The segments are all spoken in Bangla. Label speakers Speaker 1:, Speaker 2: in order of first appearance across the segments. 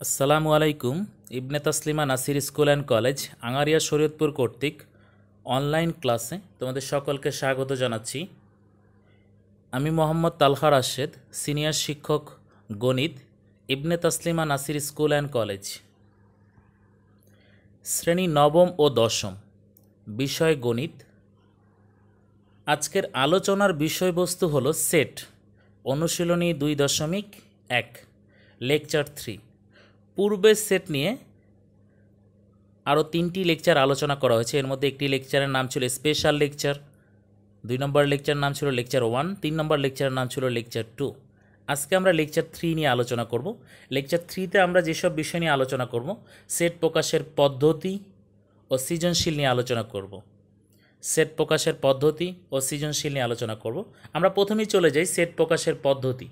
Speaker 1: আসসালামু আলাইকুম। Ibne Taslima Nasir school and college Angaria Shariatpur কর্তৃক অনলাইন ক্লাসে তোমাদের সকলকে স্বাগত জানাচ্ছি। আমি মোহাম্মদ তালহা রাশেদ, সিনিয়র শিক্ষক গণিত, Ibne Taslima Nasir school and college, শ্রেণী নবম ও দশম, বিষয় গণিত। আজকের আলোচনার বিষয়বস্তু হলো সেট, অনুশীলনী 2.1, লেকচার 3। পূর্বের সেট নিয়ে আরও 3টি লেকচার আলোচনা করা হয়েছে। এর মধ্যে একটি লেকচারের নাম ছিল স্পেশাল লেকচার, 2 নম্বর লেকচার নাম ছিল লেকচার 1, 3 নম্বর লেকচারের নাম ছিল লেকচার 2। আজকে আমরা লেকচার 3 নিয়ে আলোচনা করব। লেকচার 3তে আমরা যেসব বিষয় নিয়ে আলোচনা করব, সেট প্রকাশের পদ্ধতি ও সৃজনশীল নিয়ে আলোচনা করব। সেট প্রকাশের পদ্ধতি ও সৃজনশীল নিয়ে আলোচনা করব। আমরা প্রথমেই চলে যাই সেট প্রকাশের পদ্ধতি।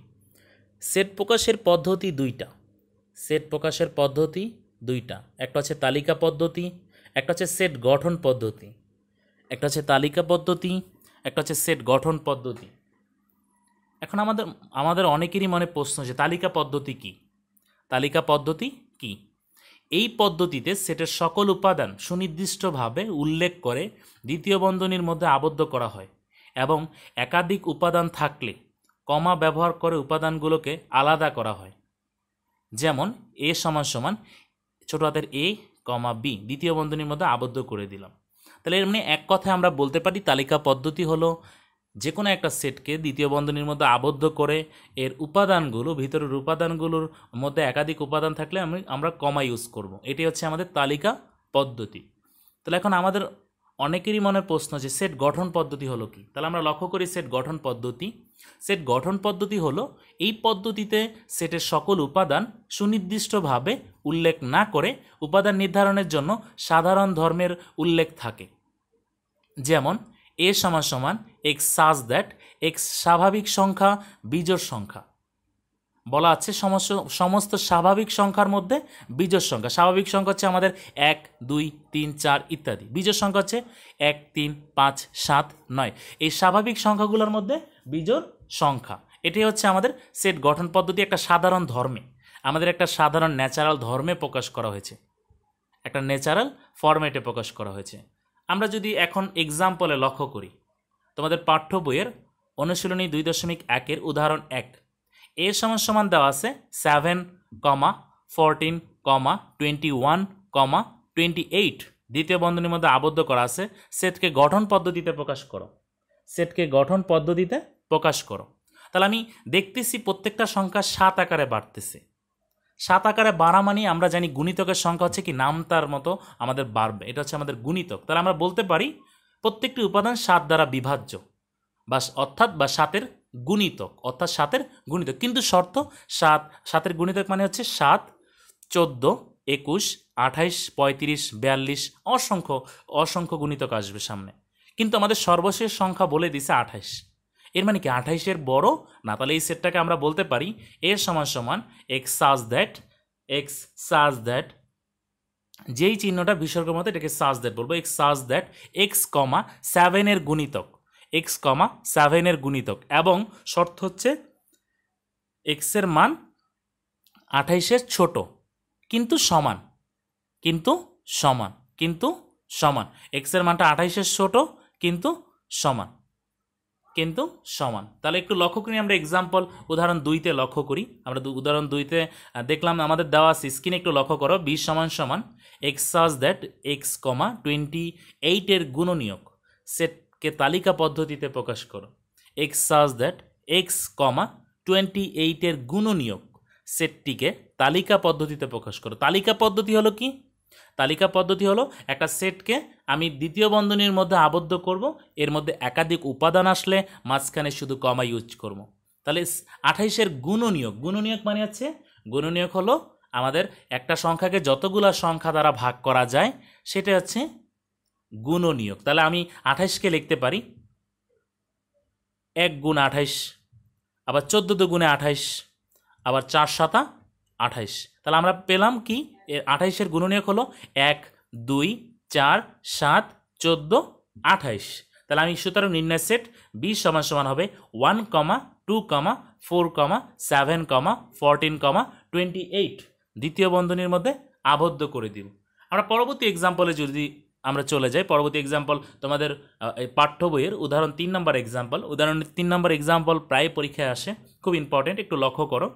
Speaker 1: সেট প্রকাশের পদ্ধতি দুইটা। সেট প্রকাশের পদ্ধতি দুইটা, একটা হচ্ছে তালিকা পদ্ধতি, একটা হচ্ছে সেট গঠন পদ্ধতি। একটা হচ্ছে তালিকা পদ্ধতি, একটা হচ্ছে সেট গঠন পদ্ধতি। এখন আমাদের অনেকেরই মনে প্রশ্ন যে তালিকা পদ্ধতি কি? তালিকা পদ্ধতি কি? এই পদ্ধতিতে সেটের সকল উপাদান সুনির্দিষ্টভাবে উল্লেখ করে দ্বিতীয় বন্ধনীর মধ্যে আবদ্ধ করা হয় এবং একাধিক উপাদান থাকলে কমা ব্যবহার করে উপাদানগুলোকে আলাদা করা হয়। যেমন এ সমান সমান ছোট হাতের এ কমা বি দ্বিতীয় বন্ধনীর মধ্যে আবদ্ধ করে দিলাম। তাহলে এর মানে এক কথায় আমরা বলতে পারি তালিকা পদ্ধতি হলো যে কোনো একটা সেটকে দ্বিতীয় বন্ধনীর মধ্যে আবদ্ধ করে এর উপাদানগুলো, ভিতরের উপাদানগুলোর মধ্যে একাধিক উপাদান থাকলে আমরা কমা ইউজ করব। এটি হচ্ছে আমাদের তালিকা পদ্ধতি। তাহলে এখন আমাদের অনেকেরই মনে প্রশ্ন যে সেট গঠন পদ্ধতি হলো কি? তাহলে আমরা লক্ষ্য করি সেট গঠন পদ্ধতি। সেট গঠন পদ্ধতি হলো এই পদ্ধতিতে সেটের সকল উপাদান সুনির্দিষ্টভাবে উল্লেখ না করে উপাদান নির্ধারণের জন্য সাধারণ ধর্মের উল্লেখ থাকে। যেমন এ সমান সমান এক্স সাজ দ্যাট এক্স স্বাভাবিক সংখ্যা বিজোড় সংখ্যা। বলা আছে সমস্ত স্বাভাবিক সংখ্যার মধ্যে বিজোড় সংখ্যা। স্বাভাবিক সংখ্যা হচ্ছে আমাদের 1, 2, 3, 4 ইত্যাদি। বিজোড় সংখ্যা হচ্ছে 1, 3, 5, 7, 9। এই স্বাভাবিক সংখ্যাগুলোর মধ্যে বিজোড় সংখ্যা। এটি হচ্ছে আমাদের সেট গঠন পদ্ধতি। একটা সাধারণ ধর্মে, আমাদের একটা সাধারণ ন্যাচারাল ধর্মে প্রকাশ করা হয়েছে, একটা ন্যাচারাল ফরম্যাটে প্রকাশ করা হয়েছে। আমরা যদি এখন এক্সাম্পলে লক্ষ্য করি, তোমাদের পাঠ্য বইয়ের অনুশীলনী 2.1 উদাহরণ 1, এ সমান সমান দেওয়া আছে 7, 14, 21, 28 দ্বিতীয় বন্ধনীর মধ্যে আবদ্ধ করা আছে। সেটকে গঠন পদ্ধতিতে প্রকাশ করো। সেটকে গঠন পদ্ধতিতে প্রকাশ করো। তাহলে আমি দেখতেছি প্রত্যেকটা সংখ্যা 7 আকারে বাড়তেছে। 7 আকারে বাড়া মানে আমরা জানি গুণিতকের সংখ্যা হচ্ছে কি নামতার মতো আমাদের বাড়বে, এটা হচ্ছে আমাদের গুণিতক। তাহলে আমরা বলতে পারি প্রত্যেকটি উপাদান 7 দ্বারা বিভাজ্য, অর্থাৎ 7-এর গুণিতক, অর্থাৎ 7-এর গুণিতক। কিন্তু শর্ত 7-এর গুণিতক মানে হচ্ছে 7, 14, 21, 28, 35, 42 অসংখ্য গুণিতক আসবে সামনে। কিন্তু আমাদের সর্বশেষ সংখ্যা বলে দিছে 28। এর মানে কি 28-এর বড় না? তাহলে এই সেটটাকে আমরা বলতে পারি এ সমান সমান এক্স সাজ দ্যাট, যেই চিহ্নটা বিসর্গের মতো এটাকে সাজ দ্যাট বলবো। এক্স সাজ দ্যাট এক্স, 7-এর গুণিতক, এক্স, 7-এর গুণিতক, এবং শর্ত হচ্ছে এক্সের মান 28-এর ছোট কিন্তু সমান, এক্সের মানটা 28-এর ছোট কিন্তু সমান। তাহলে একটু লক্ষ্য করি, আমরা এক্সাম্পল উদাহরণ 2তে লক্ষ্য করি। আমরা উদাহরণ 2তে দেখলাম আমাদের দেওয়া আছে, স্ক্রিনে একটু লক্ষ্য করো। বি সমান সমান এক্স সাজ দ্যাট এক্স, 28-এর গুণনীয়ক সেটকে তালিকা পদ্ধতিতে প্রকাশ করো। এক্স সাজ দ্যাট এক্স, 28-এর গুণনীয়ক সেটটিকে তালিকা পদ্ধতিতে প্রকাশ করো। তালিকা পদ্ধতি হলো কি? তালিকা পদ্ধতি হলো একটা সেটকে আমি দ্বিতীয় বন্ধনীর মধ্যে আবদ্ধ করব, এর মধ্যে একাধিক উপাদান আসলে মাঝখানে শুধু কমা ইউজ করব। তাহলে 28-এর গুণনীয়ক মানে হচ্ছে, গুণনীয়ক হলো আমাদের একটা সংখ্যাকে যতগুলো সংখ্যা দ্বারা ভাগ করা যায় সেটা হচ্ছে গুণনীয়ক। তাহলে আমি 28-কে লিখতে পারি 1 গুণ 28, আবার 14 গুণে 28, আবার 4 7 28। তাহলে আমরা পেলাম কি 28-এর গুণনীয়ক হলো 1, 2, 4, 7, 14, 28। তাহলে আমি সুতরাং নির্ণয় সেট বি সমান সমান হবে 1, 2, 4, 7, 14, 28। দ্বিতীয় বন্ধনীর মধ্যে আবদ্ধ করে দিব। আমরা পরবর্তী এক্সাম্পলে যদি আমরা চলে যাই, পরবর্তী এক্সাম্পল তোমাদের এই পাঠ্য বইয়ের উদাহরণ 3 নম্বর এক্সাম্পল। উদাহরণ 3 নম্বর এক্সাম্পল প্রায় পরীক্ষায় আসে, খুব ইম্পর্টেন্ট, একটু লক্ষ্য করো।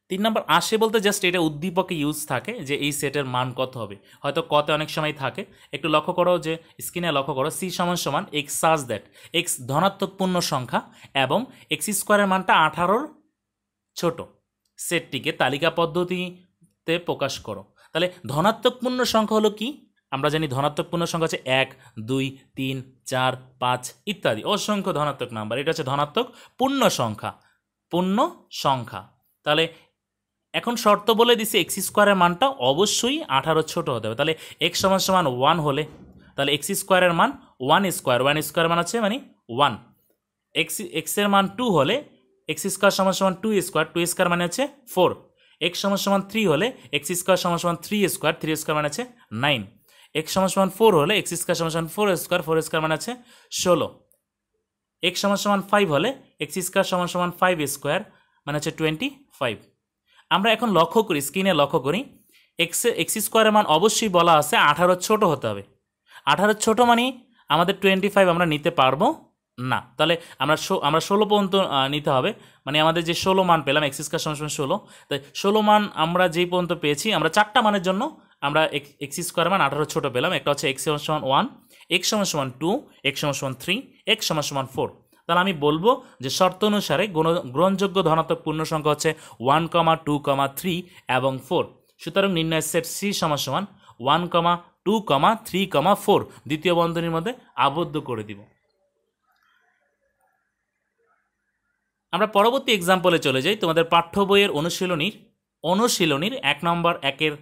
Speaker 1: 3 নম্বর আসে বলতে জাস্ট এটা উদ্দীপকে ইউজ থাকে যে এই সেটের মান কত হবে, হয়তো কতে অনেক সময় থাকে। একটু লক্ষ্য করো যে স্ক্রিনে লক্ষ্য করো, সি সমান সমান এক্স সাজ দ্যাট এক্স ধনাত্মক পূর্ণ সংখ্যা এবং এক্স স্কোয়ারের মানটা 18-র ছোট সেটটিকে তালিকা পদ্ধতিতে প্রকাশ করো। তাহলে ধনাত্মক পূর্ণ সংখ্যা হলো কি? আমরা জানি ধনাত্মক পূর্ণ সংখ্যা হচ্ছে 1, 2, 3, 4, 5 ইত্যাদি, অসংখ্য ধনাত্মক নাম্বার। এটা হচ্ছে ধনাত্মক পূর্ণ সংখ্যা, পূর্ণ সংখ্যা। তাহলে এখন শর্ত বলে দিছি এক্স স্কোয়ারের মানটা অবশ্যই 18 ছোট হতে হবে। তাহলে এক্স সমান সমান 1 হলে তাহলে এক্স স্কোয়ারের মান 1 স্কোয়ার, 1 স্কোয়ার মান হচ্ছে মানে 1। এক্সের মান 2 হলে এক্স স্কোয়ার সমান সমান 2 স্কোয়ার, 2 স্কোয়ার মানে হচ্ছে 4। এক্স সমান সমান 3 হলে এক্স স্কোয়ার সমান সমান 3 স্কোয়ার, 3 স্কোয়ার মানে হচ্ছে 9। এক্স সমান সমান 4 হলে এক্স স্কোয়ার সমান সমান 4 স্কোয়ার, 4 স্কোয়ার মানে হচ্ছে 16। এক্স সমান সমান 5 হলে এক্স স্কোয়ার সমান সমান 5 স্কোয়ার মানে হচ্ছে 25। আমরা এখন লক্ষ্য করি, স্ক্রিনে লক্ষ্য করি, এক্স স্কোয়ারের মান অবশ্যই বলা আছে 18 ছোট হতে হবে। 18 ছোট মানে আমাদের 25 আমরা নিতে পারবো না। তাহলে আমরা 16 পর্যন্ত নিতে হবে। মানে আমাদের যে 16 মান পেলাম, এক্স স্কোয়ার সমান সমান 16, তাই 16 মান আমরা যেই পর্যন্ত পেয়েছি, আমরা 4টা মানের জন্য আমরা এক্স স্কোয়ার মান 18 ছোট পেলাম। একটা হচ্ছে এক্স সমান সমান 1, এক্স সমান সমান 2, এক্স সমান সমান 3, এক্স সমান সমান 4। তাহলে আমি বলবো যে শর্ত অনুসারে গ্রহণযোগ্য ধনাত্মক পূর্ণ সংখ্যা হচ্ছে 1, 2, 3 এবং 4। সুতরাং নির্ণয় সেট সি সমান সমান 1, 2, 3, 4 দ্বিতীয় বন্ধনীর মধ্যে আবদ্ধ করে দিব। আমরা পরবর্তী এক্সাম্পলে চলে যাই। তোমাদের পাঠ্য বইয়ের অনুশীলনীর 1 নম্বর 1-এর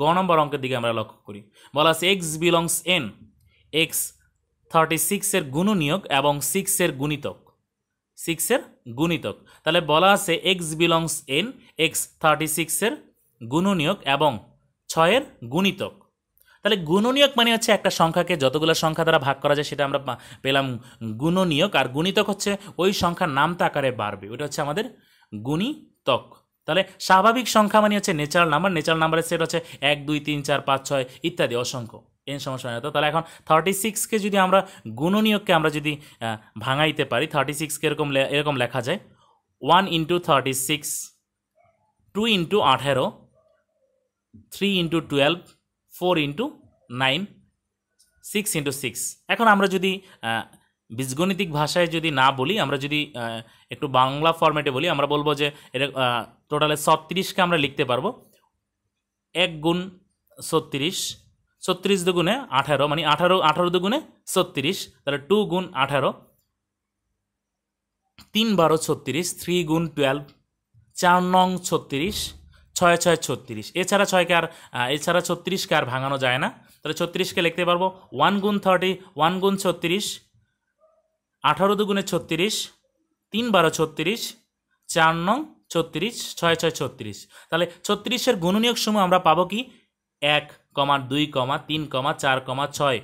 Speaker 1: গ নম্বর অঙ্কের দিকে আমরা লক্ষ্য করি। বলা আছে এক্স বিলংস এন, এক্স 36 এর গুণনীয়ক এবং 6 এর গুণিতক, 6 এর গুণিতক। তাহলে বলা আছে এক্স বিলংস এন, এক্স 36 এর গুণনীয়ক এবং 6 এর গুণিতক। তাহলে গুণনীয়ক মানে হচ্ছে একটা সংখ্যাকে যতগুলো সংখ্যা দ্বারা ভাগ করা যায় সেটা আমরা পেলাম গুণনীয়ক, আর গুণিতক হচ্ছে ওই সংখ্যার নামতা আকারে বাড়বে, ওটা হচ্ছে আমাদের গুণিতক। তাহলে স্বাভাবিক সংখ্যা মানে হচ্ছে ন্যাচারাল নাম্বার, ন্যাচারাল নাম্বারের সেট হচ্ছে 1, 2, 3, 4, 5, 6 ইত্যাদি অসংখ্য, এন সমস্যা হয় না। তাহলে এখন 36কে যদি আমরা গুণনীয়ককে আমরা যদি ভাঙাইতে পারি, 36কে এরকম লেখা যায় 1 × 36, 2 × 18, 3 × 12, 4 × 9, 6 × 6। এখন আমরা যদি বীজগণিতিক ভাষায় যদি না বলি, আমরা যদি একটু বাংলা ফরম্যাটে বলি, আমরা বলবো যে টোটালে 36কে আমরা লিখতে পারবো 1 × 36, 36 দুগুণে 18, মানে 18 দুগুণে 36, তাহলে 2 × 18, 3 × 12, 36, 3 × 12, 4 নং 36, 6 × 6 36। এছাড়া 36কে আর ভাঙানো যায় না। তাহলে 36কে লিখতে পারবো 1 × 30, 1 × 36, 18 দুগুণে 36, 3 × 12, 36, 4 নং 36, 6 × 6 36। তাহলে 36-এর গুণনীয়ক সমূহ আমরা পাবো কি 1, 2, 3, 4, 6,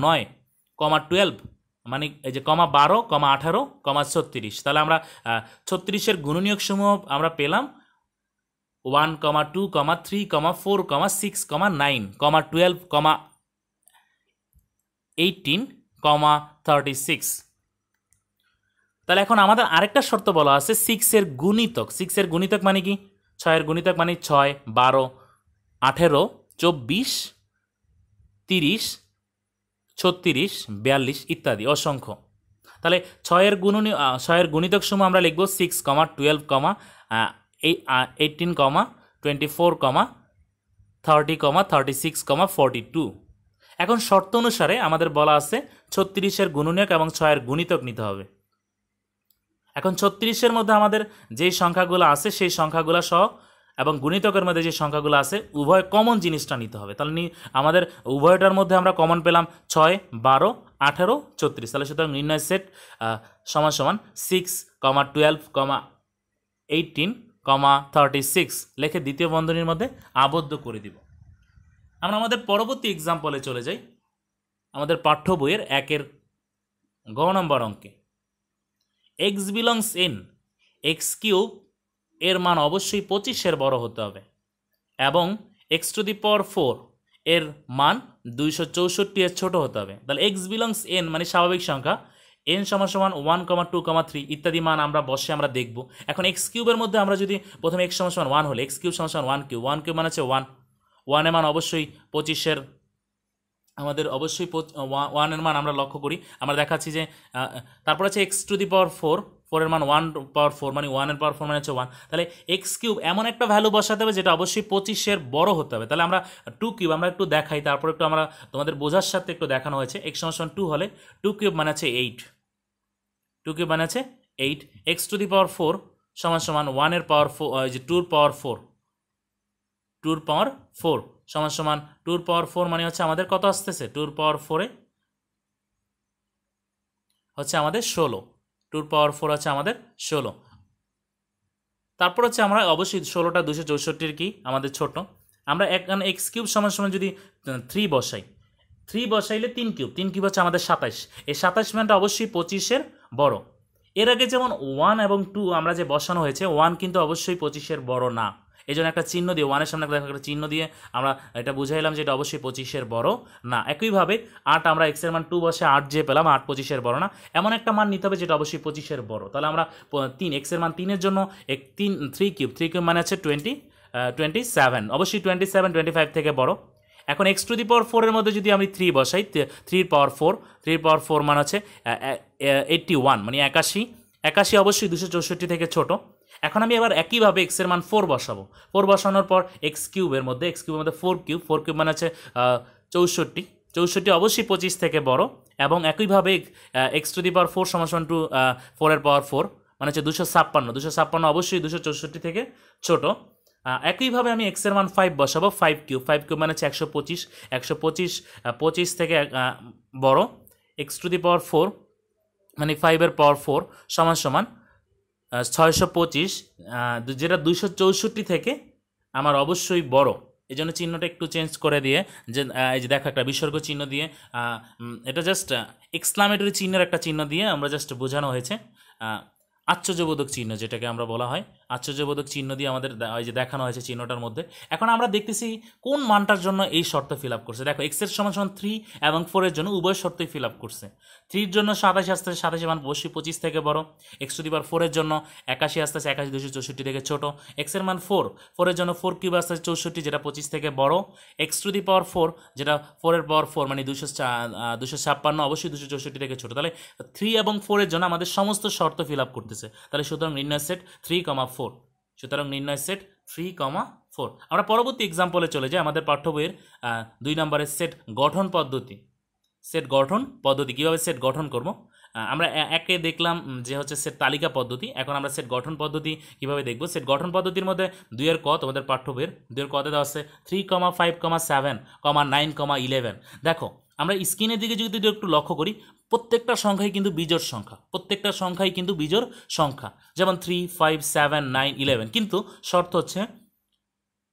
Speaker 1: 9, 12, মানে এই যে 12, 18, 36। তাহলে আমরা 36-এর গুণনীয়ক সমূহ আমরা পেলাম 1, 2, 3, 4, 6, 9, 12, 18, 36। তাহলে এখন আমাদের আরেকটা শর্ত বলা আছে 6 এর গুণিতক। 6 এর গুণিতক মানে কি? 6 এর গুণিতক মানে 6, 12, 18, 24, 30, 36, 42 ইত্যাদি অসংখ্য। তাহলে 6 এর গুণিতক সমূহ আমরা লিখব 6, 12, 18, 24, 30, 36, 42। এখন শর্ত অনুসারে আমাদের বলা আছে 36-এর গুণনীয়ক এবং 6 এর গুণিতক নিতে হবে। এখন 36-এর মধ্যে আমাদের যেই সংখ্যাগুলো আছে সেই সংখ্যাগুলো সহ এবং গুণিতকের মধ্যে যে সংখ্যাগুলো আছে উভয় কমন জিনিসটা নিতে হবে। তাহলে আমাদের উভয়টার মধ্যে আমরা কমন পেলাম 6, 12, 18, 34। তাহলে সুতরাং নির্ণয় সেট সমান সমান 6, 12, 18, 36 লিখে দ্বিতীয় বন্ধনীর মধ্যে আবদ্ধ করে দিব। আমরা আমাদের পরবর্তী এক্সাম্পলে চলে যাই। আমাদের পাঠ্য বইয়ের 1-এর গ নম্বর অঙ্কে x belongs N, x cube এর মান অবশ্যই 25-এর বড় হতে হবে। এবং এক্স টু দি পাওয়ার 4 এর মান 264 এর ছোট হতে হবে। তাহলে এক্স বিলংস এন মানে স্বাভাবিক সংখ্যা, এন সমান সমান 1, 2, 3 ইত্যাদি মান আমরা বসে আমরা দেখব। এখন এক্স কিউবের মধ্যে আমরা যদি প্রথমে এক্স সমান সমান 1 হলে এক্স কিউব সমান সমান 1 কিউব, 1 কিউব মানে হচ্ছে 1 এর মান অবশ্যই 25-এর, আমাদের অবশ্যই 1 এর মান আমরা লক্ষ্য করি, আমরা দেখাচ্ছি যে তারপর আছে এক্স টু দি পাওয়ার 4 এর মান 1 পাওয়ার 4 মানে 1 এর পাওয়ার 4 মানে হচ্ছে 1। তাহলে এক্স কিউব এমন একটা ভ্যালু বসাতে হবে যেটা অবশ্যই 25-এর বড় হতে হবে। তাহলে আমরা 2 কিউব আমরা একটু দেখাই, তারপর একটু আমরা তোমাদের বোঝার সাথে একটু দেখানো হয়েছে। এক্স সমান 2 হলে 2 কিউব মানে আছে 8, 2 কিউব মানে আছে 8, এক্স টু দি পাওয়ার 4 সমান সমান 1 এর পাওয়ার 4 যে 2 এর পাওয়ার 4, 2 এর পাওয়ার 4 সমান সমান 2 এর পাওয়ার 4 মানে হচ্ছে আমাদের কত আসতেছে, 2 এর পাওয়ার 4 হচ্ছে আমাদের 16, 2 এর পাওয়ার 4 হচ্ছে আমাদের 16। তারপর হচ্ছে আমরা অবশ্যই 16টা 264 কি আমাদের ছোট, আমরা এখানে এক্স কিউব সমান সমান যদি 3 বসাই, 3 বসাইলে 3 কিউব, 3 কিউব হচ্ছে আমাদের 27, এই 27 মানটা অবশ্যই 25-এর বড়। এর আগে যেমন 1 এবং 2 আমরা যে বসানো হয়েছে 1 কিন্তু অবশ্যই 25-এর বড় না, এই জন্য একটা চিহ্ন দিয়ে 1-এর সামনে একটা চিহ্ন দিয়ে আমরা এটা বুঝাইলাম যে এটা অবশ্যই 25-এর বড় না। একইভাবে 8 আমরা এক্সের মান 2 বসে 8 যে পেলাম 8 25-এর বড় না, এমন একটা মান নিতে হবে যেটা অবশ্যই 25-এর বড়। তাহলে আমরা 3 এক্সের মান 3-এর জন্য 3 কিউব মানে আছে 27, অবশ্যই 27 25 থেকে বড়। এখন এক্স টু দি পাওয়ার 4 এর মধ্যে যদি আমি 3 বসাই, 3 পাওয়ার 4 মানে হচ্ছে 81 মানে 81 অবশ্যই 264 থেকে ছোট। এখন আমি এবার একইভাবে এক্স এর মান 4 বসাবো, 4 বসানোর পর এক্স কিউবের মধ্যে 4 কিউব মানে আছে 64 অবশ্যই 25 থেকে বড়। এবং একইভাবে এক্স টু দি পাওয়ার 4 সমান 4 এর পাওয়ার 4 মানে হচ্ছে 256 অবশ্যই 264 থেকে ছোট। একইভাবে আমি এক্স এর মান 5 বসাবো, 5 কিউব মানে হচ্ছে 125 থেকে বড়। এক্স টু দি পাওয়ার 4 মানে 5 এর পাওয়ার 4 সমান সমান 625, যেটা 264 থেকে আমার অবশ্যই বড়। এই জন্য চিহ্নটা একটু চেঞ্জ করে দিয়ে যে এই যে দেখো একটা বিসর্গ চিহ্ন দিয়ে এটা জাস্ট এক্সক্লামেটরি চিহ্নের একটা চিহ্ন দিয়ে আমরা জাস্ট বোঝানো হয়েছে, আশ্চর্যবোধক চিহ্ন যেটাকে আমরা বলা হয়, আশ্চর্যবোধক চিহ্ন দিয়ে আমাদের ওই যে দেখানো হয়েছে চিহ্নটার মধ্যে। এখন আমরা দেখতেছি কোন মানটার জন্য এই শর্ত ফিল আপ করছে। দেখো এক্সের সমান 3 এবং 4 এর জন্য উভয় শর্তই ফিল আপ করছে। 3 এর জন্য 27 আসতে 27 মান অবশ্যই 25 থেকে বড়, এক্স টু দি পাওয়ার 4 এর জন্য 81 আসতে 81 264 থেকে ছোট, এক্সের মান 4 এর জন্য 4 কিউব আসতে 64 যেটা 25 থেকে বড়, এক্স টু দি পাওয়ার 4 যেটা 4 এর পাওয়ার 4 মানে 256 অবশ্যই 264 থেকে ছোট। তাহলে 3 এবং 4 এর জন্য আমাদের সমস্ত শর্ত ফিল আপ করতেছে। তাহলে সুতরাং নির্ণয় সেট 3,4, সুতরাং নির্ণয় সেট 3,4। আমরা পরবর্তী এক্সাম্পলে চলে যাই। আমাদের পাঠ্য বইয়ের 2 নম্বরের সেট গঠন পদ্ধতি, কীভাবে সেট গঠন করব আমরা একে দেখলাম যে হচ্ছে সেট তালিকা পদ্ধতি। এখন আমরা সেট গঠন পদ্ধতি কীভাবে দেখব। সেট গঠন পদ্ধতির মধ্যে 2 এর ক তোমাদের পাঠ্য বইয়ের 2 এর কতে দেওয়া আছে 3,5, 7, 9, 11। দেখো আমরা স্ক্রিনের দিকে যদি একটু লক্ষ্য করি, প্রত্যেকটা সংখ্যাই কিন্তু বিজোড় সংখ্যা, যেমন 3, 5, 7, 9, 11। কিন্তু শর্ত হচ্ছে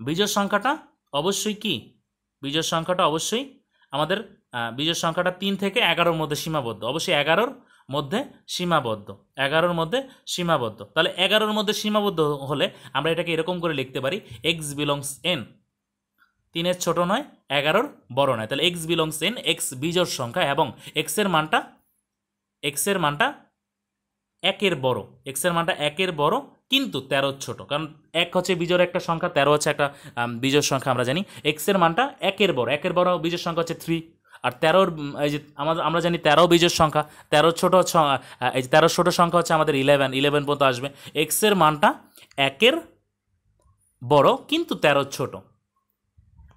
Speaker 1: বিজোড় সংখ্যাটা অবশ্যই আমাদের বিজোড় সংখ্যাটা 3 থেকে 11-র মধ্যে সীমাবদ্ধ, অবশ্যই 11-র মধ্যে সীমাবদ্ধ। তাহলে 11-র মধ্যে সীমাবদ্ধ হলে আমরা এটাকে এরকম করে লিখতে পারি এক্স বিলংস এন, 3-এর ছোট নয় 11-র বড় নয়। তাহলে এক্স বিলংস এন, এক্স বিজোড় সংখ্যা এবং এক্সের মানটা 1-এর বড় কিন্তু 13 ছোট, কারণ 1 হচ্ছে বিজোড় একটা সংখ্যা, 13 হচ্ছে একটা বিজোড় সংখ্যা। আমরা জানি এক্সের মানটা 1-এর বড় বিজোড় সংখ্যা হচ্ছে 3, আর 13 এই যে আমরা জানি 13 বিজোড় সংখ্যা, 13 ছোট হচ্ছে এই যে 13 ছোট সংখ্যা হচ্ছে আমাদের 11 পর্যন্ত আসবে। এক্সের মানটা 1-এর বড় কিন্তু 13 ছোট।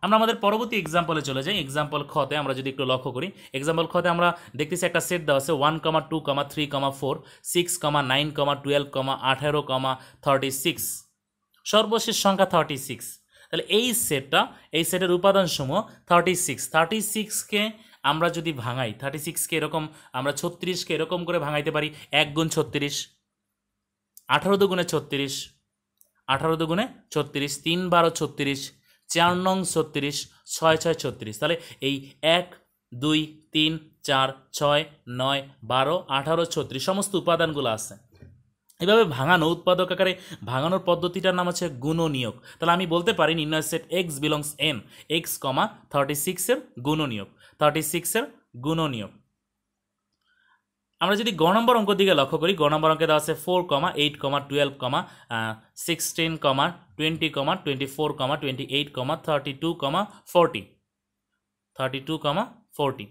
Speaker 1: আমরা আমাদের পরবর্তী এক্সাম্পলে চলে যাই। এক্সাম্পল খতে আমরা যদি একটু লক্ষ্য করি, এক্সাম্পল খতে আমরা দেখতেছি একটা সেট দেওয়া আছে 1, 2, 3, 4, 6, 9, 12, 18, 36, সর্বশেষ সংখ্যা 36। তাহলে এই সেটের উপাদানসমূহ 36কে আমরা যদি ভাঙাই, 36কে এরকম আমরা 36কে এরকম করে ভাঙাইতে পারি 1 গুণ 36, 18 দুগুণে 36, 3 12 36, 4 নং 36, 6 6 36। তাহলে এই 1, 2, 3, 4, 6, 9, 12, 18, 36 সমস্ত উপাদানগুলো আছে। এভাবে ভাঙানো উৎপাদক আকারে ভাঙানোর পদ্ধতিটার নাম হচ্ছে গুণনীয়ক। তাহলে আমি বলতে পারি নির্ণয় set x belongs N x comma 36-এর গুণনীয়ক, 36-এর গুণনীয়ক। আমরা যদি গ নম্বর অঙ্ক দিকে লক্ষ্য করি, গ নম্বর অঙ্কে দেওয়া আছে 4, 8, 12, 16, 20, 24, 28, 32, 40, 32, 40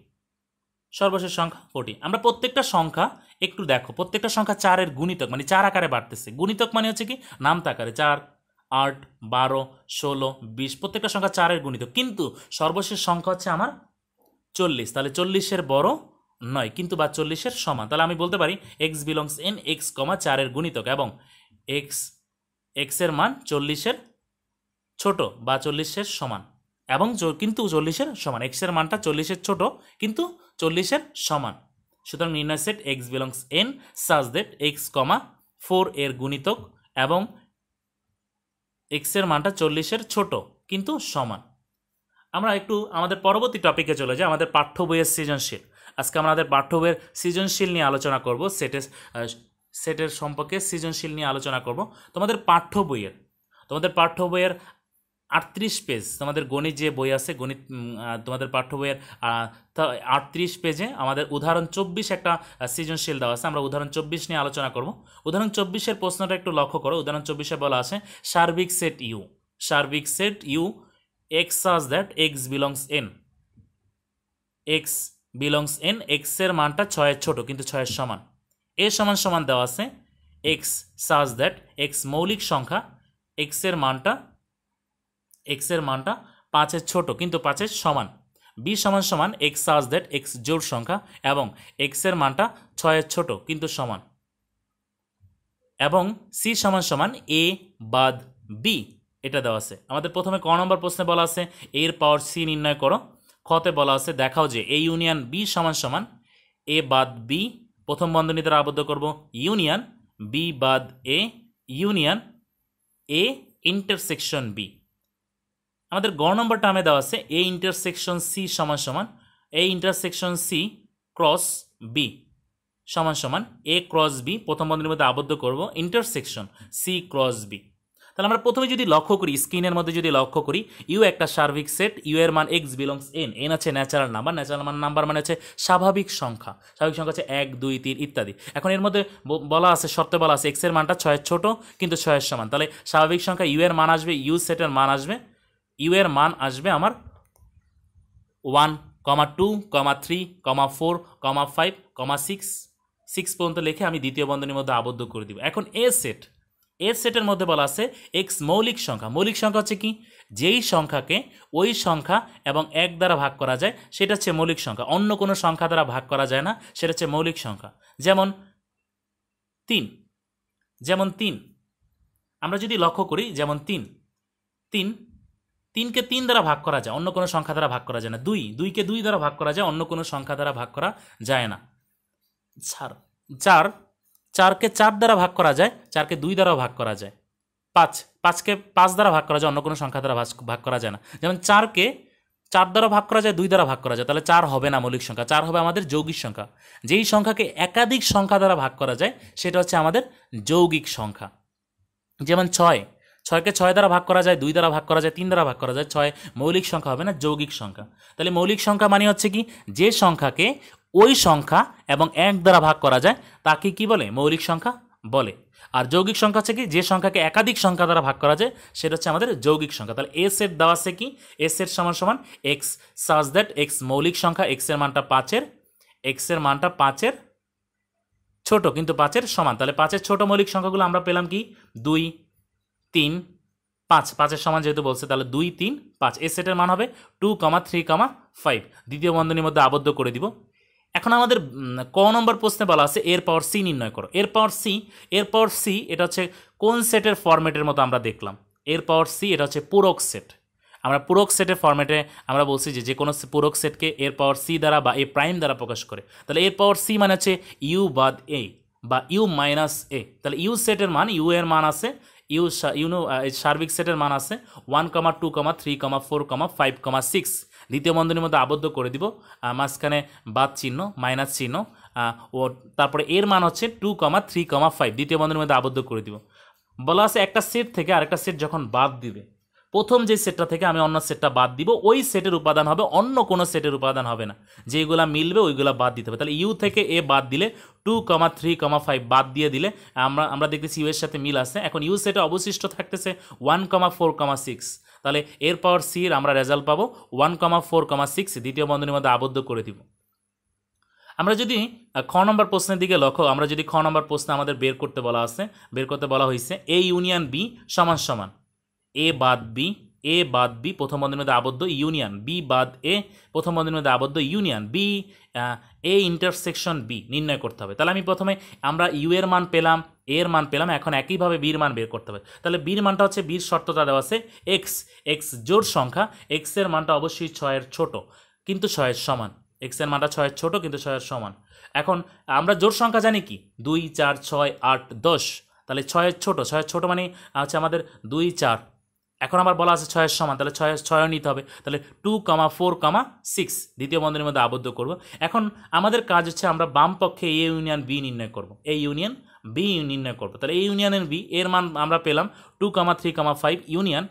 Speaker 1: সর্বশেষ সংখ্যা 40। আমরা প্রত্যেকটা সংখ্যা একটু দেখো, প্রত্যেকটা সংখ্যা 4-এর গুণিতক, মানে 4 আকারে বাড়তেছে। গুণিতক মানে হচ্ছে কি নামতা আকারে, 4, 8, 12, 16, 20 প্রত্যেকটা সংখ্যা 4-এর গুণিতক, কিন্তু সর্বশেষ সংখ্যা হচ্ছে আমার 40। তাহলে 40-এর বড় নয় কিন্তু বা 40-এর সমান। তাহলে আমি বলতে পারি এক্স বিলংস এন এক্স কমা 4-এর গুণিতক এবং এক্সের মান 40-এর ছোট বা 40-এর সমান এবং কিন্তু 40-এর সমান। এক্সের মানটা 40-এর ছোট কিন্তু 40-এর সমান। সুতরাং নির্ণয় set x belongs N such that x comma 4 এর গুণিতক এবং এক্সের মানটা 40-এর ছোট কিন্তু সমান। আমরা একটু আমাদের পরবর্তী টপিকে চলে যাই, আমাদের পাঠ্য বইয়ের সৃজনশীল। আজকে আমাদের পাঠ্য বইয়ের সৃজনশীল নিয়ে আলোচনা করব, সেটের সম্পর্কে সৃজনশীল নিয়ে আলোচনা করব। তোমাদের পাঠ্য বইয়ের 38 পেজ, তোমাদের গণিত যে বই আছে গণিত, তোমাদের পাঠ্য বইয়ের 38 পেজে আমাদের উদাহরণ 24 একটা সৃজনশীল দেওয়া আছে। আমরা উদাহরণ 24 নিয়ে আলোচনা করব। উদাহরণ 24-এর প্রশ্নটা একটু লক্ষ্য করো। উদাহরণ 24-এ বলা আছে সার্বিক set U X such that X belongs N এক্সের মানটা 6-এর ছোট কিন্তু 6-এর সমান। এ সমান সমান দেওয়া আছে এক্স সাজ দ্যাট এক্স মৌলিক সংখ্যা, এক্সের মানটা 5-এর ছোট কিন্তু 5-এর সমান। বি সমান সমান এক্স সাজ দ্যাট এক্স জোড় সংখ্যা এবং এক্সের মানটা 6-এর ছোট কিন্তু সমান। এবং সি সমান সমান এ বাদ বি, এটা দেওয়া আছে। আমাদের প্রথমে ক নম্বর প্রশ্নে বলা আছে এর পাওয়ার সি নির্ণয় করো। খতে বলা আছে দেখাও যে এ ইউনিয়ন বি সমান সমান এ বাদ বি, প্রথম বন্ধনী দ্বারা আবদ্ধ করব, ইউনিয়ন বি বাদ A union A intersection B. আমাদের গ নম্বর টার্মে দেওয়া আছে এ ইন্টারসেকশন সি সমান সমান A intersection C cross B সমান সমান এ ক্রস বি, প্রথম বন্ধনীর মধ্যে আবদ্ধ করব, ইন্টারসেকশন সি ক্রস বি। তাহলে আমরা প্রথমে যদি লক্ষ্য করি, স্ক্রিনের মধ্যে যদি লক্ষ্য করি, ইউ একটা সার্বিক সেট, ইউ এর মান এক্স বিলংস এন, এন আছে ন্যাচারাল নাম্বার মানে হচ্ছে স্বাভাবিক সংখ্যা হচ্ছে 1, 2, 3 ইত্যাদি। এখন এর মধ্যে বলা আছে, শর্তে বলা আছে এক্সের মানটা 6-এর ছোট কিন্তু 6-এর সমান। তাহলে স্বাভাবিক সংখ্যা ইউ এর মান আসবে, ইউ সেটের মান আসবে, ইউ এর মান আসবে আমার 1, 2, 3, 4, 5, 6 পর্যন্ত লিখে আমি দ্বিতীয় বন্ধনীর মধ্যে আবদ্ধ করে দিব। এখন এ সেটের মধ্যে বলা আছে এক্স মৌলিক সংখ্যা হচ্ছে কি, যেই সংখ্যাকে ওই সংখ্যা এবং 1 দ্বারা ভাগ করা যায় সেটা হচ্ছে মৌলিক সংখ্যা, অন্য কোনো সংখ্যা দ্বারা ভাগ করা যায় না, সেটা হচ্ছে মৌলিক সংখ্যা। যেমন 3 আমরা যদি লক্ষ্য করি, যেমন 3কে 3 দ্বারা ভাগ করা যায়, অন্য কোনো সংখ্যা দ্বারা ভাগ করা যায় না। 2কে 2 দ্বারা ভাগ করা যায়, অন্য কোনো সংখ্যা দ্বারা ভাগ করা যায় না। 4কে 4 দ্বারা ভাগ করা যায়, 4কে 2 দ্বারা ভাগ করা যায়। 5কে 5 দ্বারা ভাগ করা যায়, অন্য কোনো সংখ্যা দ্বারা ভাগ করা যায় না। যেমন 4কে 4 দ্বারা ভাগ করা যায়, 2 দ্বারা ভাগ করা যায়, তাহলে 4 হবে না মৌলিক সংখ্যা, 4 হবে আমাদের যৌগিক সংখ্যা। যেই সংখ্যাকে একাধিক সংখ্যা দ্বারা ভাগ করা যায় সেটা হচ্ছে আমাদের যৌগিক সংখ্যা। যেমন 6কে 6 দ্বারা ভাগ করা যায়, 2 দ্বারা ভাগ করা যায়, 3 দ্বারা ভাগ করা যায়, 6 মৌলিক সংখ্যা হবে না, যৌগিক সংখ্যা। তাহলে মৌলিক সংখ্যা মানে হচ্ছে কি, যে সংখ্যাকে ওই সংখ্যা এবং 1 দ্বারা ভাগ করা যায় তাকে কি বলে, মৌলিক সংখ্যা বলে। আর যৌগিক সংখ্যা হচ্ছে কি, যে সংখ্যাকে একাধিক সংখ্যা দ্বারা ভাগ করা যায় সেটা হচ্ছে আমাদের যৌগিক সংখ্যা। তাহলে এ সেট দেওয়া আছে কি, এ সেট সমান সমান এক্স সাজ দ্যাট এক্স মৌলিক সংখ্যা, এক্সের মানটা 5-এর ছোট কিন্তু 5-এর সমান। তাহলে 5-এর ছোট মৌলিক সংখ্যাগুলো আমরা পেলাম কি, 2, 3, 5, 5-এর সমান যেহেতু বলছে তাহলে 2, 3, 5। এ সেটের মান হবে 2, 3, 5, দ্বিতীয় বন্ধনীর মধ্যে আবদ্ধ করে দিব। এখন আমাদের ক নম্বর প্রশ্নে বলা আছে এর পাওয়ার সি নির্ণয় করো। এর পাওয়ার সি এটা হচ্ছে কোন সেটের ফরম্যাটের মতো আমরা দেখলাম। এর পাওয়ার সি এটা হচ্ছে পূরক সেট। আমরা পূরক সেটের ফরম্যাটে আমরা বলছি যে কোনো পূরক সেটকে এর পাওয়ার সি দ্বারা বা এ প্রাইম দ্বারা প্রকাশ করে। তাহলে এর পাওয়ার সি মানে হচ্ছে ইউ বাদ এ বা ইউ মাইনাস এ। তাহলে ইউ সেটের মান, ইউ এর মান আছে, সার্বিক সেটের মান আছে 1, 2, 3, 4, 5, 6। দ্বিতীয় বন্ধনীর মধ্যে আবদ্ধ করে দিব, মাঝখানে বাদ চিহ্ন, মাইনাস চিহ্ন, ও তারপরে এর মান হচ্ছে 2,3,5 দ্বিতীয় বন্ধনীর মধ্যে আবদ্ধ করে দিব। বলা আছে একটা সেট থেকে আরেকটা সেট যখন বাদ দিবে, প্রথম যে সেটটা থেকে আমি অন্য সেটটা বাদ দিব, ওই সেটের উপাদান হবে, অন্য কোনো সেটের উপাদান হবে না, যেগুলা মিলবে ওইগুলা বাদ দিতে হবে। তাহলে ইউ থেকে এ বাদ দিলে 2,3,5 বাদ দিয়ে দিলে আমরা দেখতেছি ইউ এর সাথে মিল আছে। এখন ইউ সেটে অবশিষ্ট থাকতেছে 1,4,6, তাহলে এর পাওয়ার সি এর আমরা রেজাল্ট পাবো 1,4,6 দ্বিতীয় বন্ধনীর মধ্যে আবদ্ধ করে দিব। আমরা যদি খ নম্বর প্রশ্নের দিকে লক্ষ্য, আমরা যদি খ নম্বর প্রশ্নে আমাদের বের করতে বলা হয়েছে এ ইউনিয়ন বি সমান সমান এ বাদ বি প্রথম বন্ধনীর মধ্যে আবদ্ধ ইউনিয়ন বি বাদ এ প্রথম বন্ধনীর মধ্যে আবদ্ধ union B A intersection B নির্ণয় করতে হবে। তাহলে আমি প্রথমে আমরা ইউ এর মান পেলাম, এর মান পেলাম, এখন একইভাবে বির মান বের করতে হবে। তাহলে বির মানটা হচ্ছে, বির শর্তটা দেওয়া আছে এক্স জোড় সংখ্যা, এক্স এর মানটা অবশ্যই 6-এর ছোট কিন্তু 6-এর সমান, এক্স এর মানটা 6-এর ছোট কিন্তু 6-এর সমান। এখন আমরা জোড় সংখ্যা জানি কি 2, 4, 6, 8, 10, তাহলে 6-এর ছোট মানে হচ্ছে আমাদের 2, 4। এখন আবার বলা আছে 6-এর সমান, তাহলে 6 নিতে হবে, তাহলে 2,4,6 দ্বিতীয় বন্ধনীর মধ্যে আবদ্ধ করব। এখন আমাদের কাজ হচ্ছে আমরা বাম পক্ষে এ ইউনিয়ন বি নির্ণয় করব, এ ইউনিয়ন বি নির্ণয় করব। তাহলে এ ইউনিয়নের বি এর মান আমরা পেলাম 2,3,5 ইউনিয়ন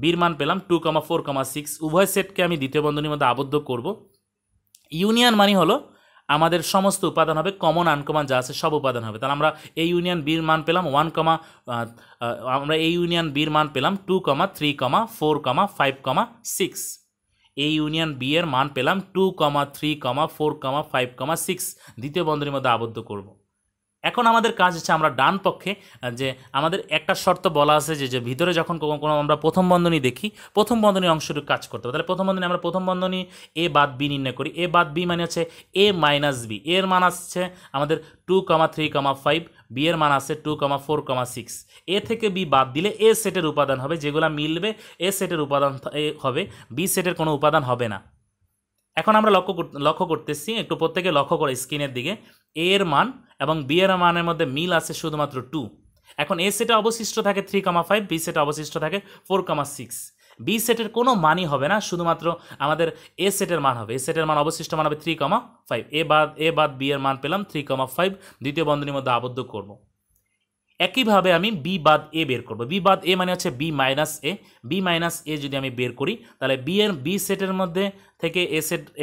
Speaker 1: বির মান পেলাম 2,4,6। উভয় সেটকে আমি দ্বিতীয় বন্ধনীর মধ্যে আবদ্ধ করব। ইউনিয়ন মানে হলো আমাদের সমস্ত উপাদান হবে, কমন আনকমন যা আছে সব উপাদান হবে। তাহলে আমরা এই ইউনিয়ন বির মান পেলাম 2,3,4,5,6। এই ইউনিয়ন বি এর মান পেলাম 2,3,4,5,6 দ্বিতীয় বন্ধনীর মধ্যে আবদ্ধ করব। এখন আমাদের কাজ হচ্ছে আমরা ডান পক্ষে, যে আমাদের একটা শর্ত বলা আছে যে ভিতরে যখন কোনো আমরা প্রথম বন্ধনী দেখি, প্রথম বন্ধনীর অংশটুকু কাজ করতে হবে। তাহলে প্রথম বন্ধনী এ বাদ বি নির্ণয় করি। এ বাদ বি মানে হচ্ছে এ মাইনাস বি, এর মান আসছে আমাদের 2,3,5, বি এর মান আছে 2,4,6। এ থেকে বি বাদ দিলে এ সেটের উপাদান হবে, যেগুলো মিলবে এ সেটের উপাদান হবে, বি সেটের কোনো উপাদান হবে না। এখন আমরা লক্ষ্য করতেছি, একটু প্রত্যেকে লক্ষ্য করে স্ক্রিনের দিকে, এ এর মান এবং বি এর মানের মধ্যে মিল আছে শুধুমাত্র 2। এখন এ সেটে অবশিষ্ট থাকে 3,5, বি সেটে অবশিষ্ট থাকে 4,6। বি সেটের কোনো মানই হবে না, শুধুমাত্র আমাদের এ সেটের মান হবে। এ সেটের মান অবশিষ্ট মান হবে 3,5। এ বাদ বি এর মান পেলাম 3,5 দ্বিতীয় বন্ধনীর মধ্যে আবদ্ধ করব। একইভাবে আমি বি বাদ এ বের করব। বি বাদ এ মানে হচ্ছে বি মাইনাস এ যদি আমি বের করি, তাহলে বি সেটের মধ্যে থেকে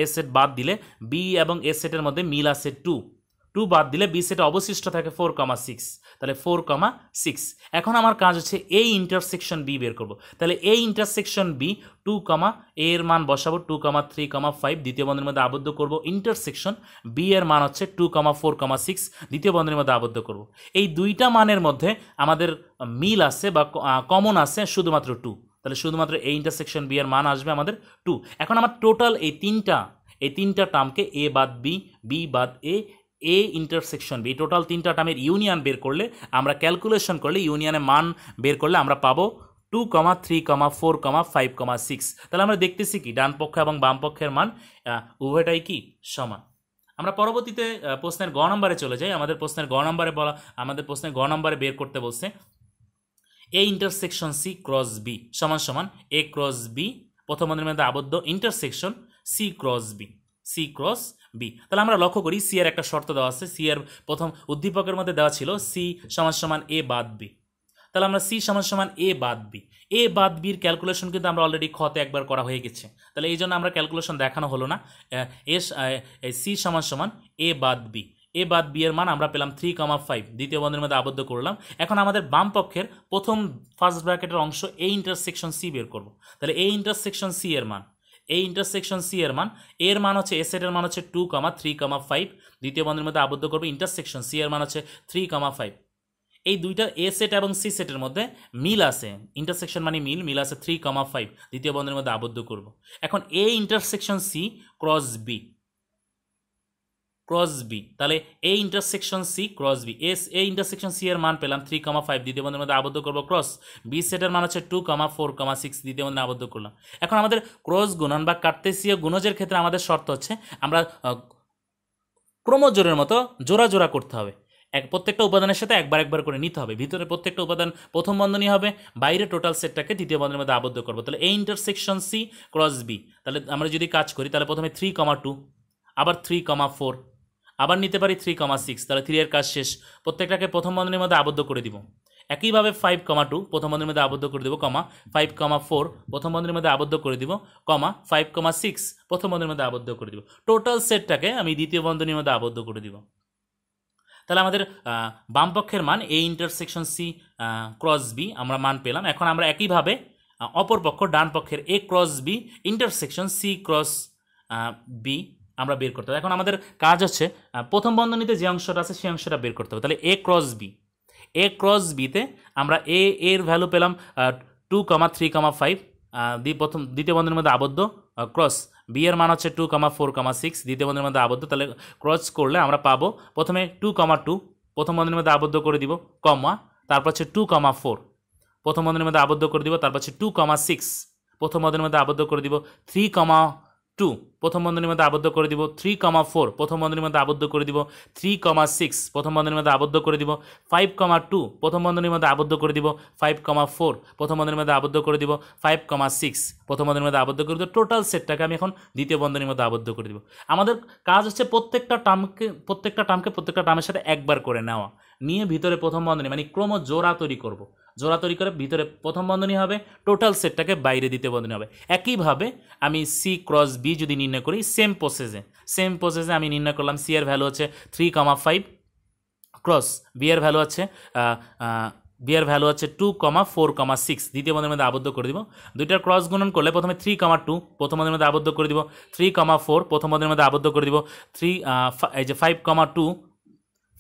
Speaker 1: এ সেট বাদ দিলে বি এবং এ সেটের মধ্যে মিল আছে 2 বাদ দিলে বি সেটে অবশিষ্ট থাকে 4,6, তাহলে 4,6। এখন আমার কাজ হচ্ছে এই ইন্টারসেকশন বি বের করব। তাহলে এই ইন্টারসেকশন বি এর মান বসাবো 2,3,5 দ্বিতীয় বন্ধনীর মধ্যে আবদ্ধ করব। ইন্টারসেকশন বি এর মান হচ্ছে 2,4,6 দ্বিতীয় বন্ধনীর মধ্যে আবদ্ধ করব। এই দুইটা মানের মধ্যে আমাদের মিল আছে বা কমন আছে শুধুমাত্র 2, তাহলে শুধুমাত্র এই ইন্টারসেকশন বি এর মান আসবে আমাদের 2। এখন আমার টোটাল এই তিনটা টার্মকে এ বাদ বি বাদ এ ইন্টারসেকশন বি, টোটাল তিনটা টার্মের ইউনিয়ন বের করলে, আমরা ক্যালকুলেশন করলে ইউনিয়নের মান বের করলে আমরা পাবো 2,3,4,5,6। তাহলে আমরা দেখতেছি কি ডান পক্ষ এবং বাম পক্ষের মান উভয়টাই কি সমান। আমরা পরবর্তীতে প্রশ্নের গ নম্বরে চলে যাই। আমাদের প্রশ্নের গ নম্বরে বের করতে বলছে A intersection C cross B সমান সমান এ ক্রস বি প্রথম বন্ধনীর মধ্যে আবদ্ধ ইন্টারসেকশন সি ক্রস বি। তাহলে আমরা লক্ষ্য করি সি এর একটা শর্ত দেওয়া আছে, সি এর প্রথম উদ্দীপকের মধ্যে দেওয়া ছিল সি সমান সমান এ বাদ বি। তাহলে আমরা সি সমান সমান এ বাদ বির ক্যালকুলেশন কিন্তু আমরা অলরেডি খতে একবার করা হয়ে গেছে, তাহলে এই জন্য আমরা ক্যালকুলেশন দেখানো হলো না। সি সমান সমান এ বাদ বি এর মান আমরা পেলাম 3,5 দ্বিতীয় বন্ধনীর মধ্যে আবদ্ধ করলাম। এখন আমাদের বাম পক্ষের ফার্স্ট ব্র্যাকেটের অংশ এ ইন্টারসেকশন সি বের করব। তাহলে এ ইন্টারসেকশন সি এর মান এর মান হচ্ছে এ সেটের মান হচ্ছে 2,3,5 দ্বিতীয় বন্ধনীর মধ্যে আবদ্ধ করব। ইন্টারসেকশন সি এর মান হচ্ছে 3,5। এই দুইটা এ সেট এবং সি সেটের মধ্যে মিল আছে, ইন্টারসেকশন মানে মিল আছে 3,5 দ্বিতীয় বন্ধনীর মধ্যে আবদ্ধ করব। এখন A intersection C cross B, তাহলে A intersection C cross B, A intersection C এর মান পেলাম 3,5 দ্বিতীয় বন্ধনীর মধ্যে আবদ্ধ করব ক্রস বি সেটের মান হচ্ছে 2,4,6 দ্বিতীয় বন্ধনে আবদ্ধ করলাম। এখন আমাদের ক্রস গুণন বা কার্তেসীয় গুণজের ক্ষেত্রে আমাদের শর্ত হচ্ছে আমরা ক্রমজোড়ের মতো জোড়া করতে হবে, প্রত্যেকটা উপাদানের সাথে একবার করে নিতে হবে। ভিতরে প্রত্যেকটা উপাদান প্রথম বন্ধনী হবে, বাইরে টোটাল সেটটাকে দ্বিতীয় বন্ধনীর মধ্যে আবদ্ধ করবো। তাহলে A intersection C cross B, তাহলে আমরা যদি কাজ করি তাহলে প্রথমে 3,2 আবার 3,4 আবার নিতে পারি 3,6, তাহলে 3 এর কাজ শেষ। প্রত্যেকটাকে প্রথম বন্ধনীর মধ্যে আবদ্ধ করে দিব। একইভাবে 5,2 প্রথম বন্ধনীর মধ্যে আবদ্ধ করে দিব, কমা 5,4 প্রথম বন্ধনীর মধ্যে আবদ্ধ করে দিব, কমা 5,6 প্রথম বন্ধনীর মধ্যে আবদ্ধ করে দিব। টোটাল সেটটাকে আমি দ্বিতীয় বন্ধনীর মধ্যে আবদ্ধ করে দিব। তাহলে আমাদের বামপক্ষের মান A intersection C cross B আমরা মান পেলাম। এখন আমরা একইভাবে অপর পক্ষ ডান পক্ষের A cross B intersection C cross B আমরা বের করতে হবে। এখন আমাদের কাজ হচ্ছে প্রথম বন্ধনীতে যে অংশটা আছে সেই অংশটা বের করতে হবে। তাহলে এ ক্রস বিতে আমরা এর ভ্যালু পেলাম 2,3,5 দ্বিতীয় বন্ধনীর মধ্যে আবদ্ধ, ক্রস বি এর মান হচ্ছে 2,4,6 দ্বিতীয় বন্ধনীর মধ্যে আবদ্ধ। তাহলে ক্রস করলে আমরা পাবো প্রথমে 2,2 প্রথম বন্ধনীর মধ্যে আবদ্ধ করে দিব, কমা তারপর হচ্ছে 2,4 প্রথম বন্ধনীর মধ্যে আবদ্ধ করে দিব, তারপর হচ্ছে 2,6 প্রথম বন্ধনীর মধ্যে আবদ্ধ করে দিব, 3,2 প্রথম বন্ধনীর মধ্যে আবদ্ধ করে দিব, 3,4 প্রথম বন্ধনীর মধ্যে আবদ্ধ করে দিব, 3,6 প্রথম বন্ধনীর মধ্যে আবদ্ধ করে দিব, 5,2 প্রথম বন্ধনীর মধ্যে আবদ্ধ করে দিব, 5,4 প্রথম বন্ধনীর মধ্যে আবদ্ধ করে দিব, 5,6 প্রথম বন্ধনীর মধ্যে আবদ্ধ করে দিব। টোটাল সেটটাকে আমি এখন দ্বিতীয় বন্ধনীর মধ্যে আবদ্ধ করে দিব। আমাদের কাজ হচ্ছে প্রত্যেকটা টার্মকে প্রত্যেকটা টার্মের সাথে একবার করে নেওয়া, নিয়ে ভিতরে প্রথম বন্ধনী মানে ক্রম জোড়া তৈরি করব, জোড়া তৈরি করে ভিতরে প্রথম বন্ধনী হবে, টোটাল সেটটাকে বাইরে দ্বিতীয় বন্ধনী হবে। একইভাবে আমি সি ক্রস বি যদি নির্ণয় করি সেম প্রসেসে আমি নির্ণয় করলাম। সি এর ভ্যালু হচ্ছে 3,5 ক্রস বি এর ভ্যালু হচ্ছে 2,4,6 দ্বিতীয় বন্ধনীর মধ্যে আবদ্ধ করে দিব। দুইটার ক্রস গুণন করলে প্রথমে 3,2 প্রথম বন্ধনীর মধ্যে আবদ্ধ করে দিব, 3,4 প্রথম বন্ধনীর মধ্যে আবদ্ধ করে দিব,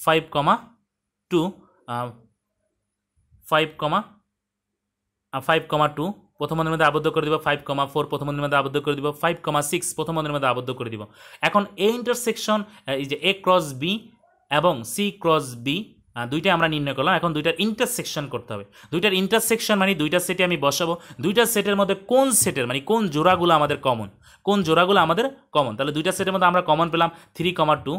Speaker 1: 5,2 প্রথম বন্ধনীর মধ্যে আবদ্ধ করে দিব, 5,4 প্রথম বন্ধনীর মধ্যে আবদ্ধ করে দিব, 5,6 প্রথম বন্ধনীর মধ্যে আবদ্ধ করে দিব। এখন এ ইন্টারসেকশন এই যে এ ক্রস বি এবং সি ক্রস বি দুইটা আমরা নির্ণয় করলাম। এখন দুইটার ইন্টারসেকশন করতে হবে। দুইটার ইন্টারসেকশন মানে দুইটা সেটে আমি বসাবো, দুইটা সেটের মধ্যে কোন সেটের মানে কোন জোড়াগুলো আমাদের কমন, তাহলে দুইটা সেটের মধ্যে আমরা কমন পেলাম 3,2।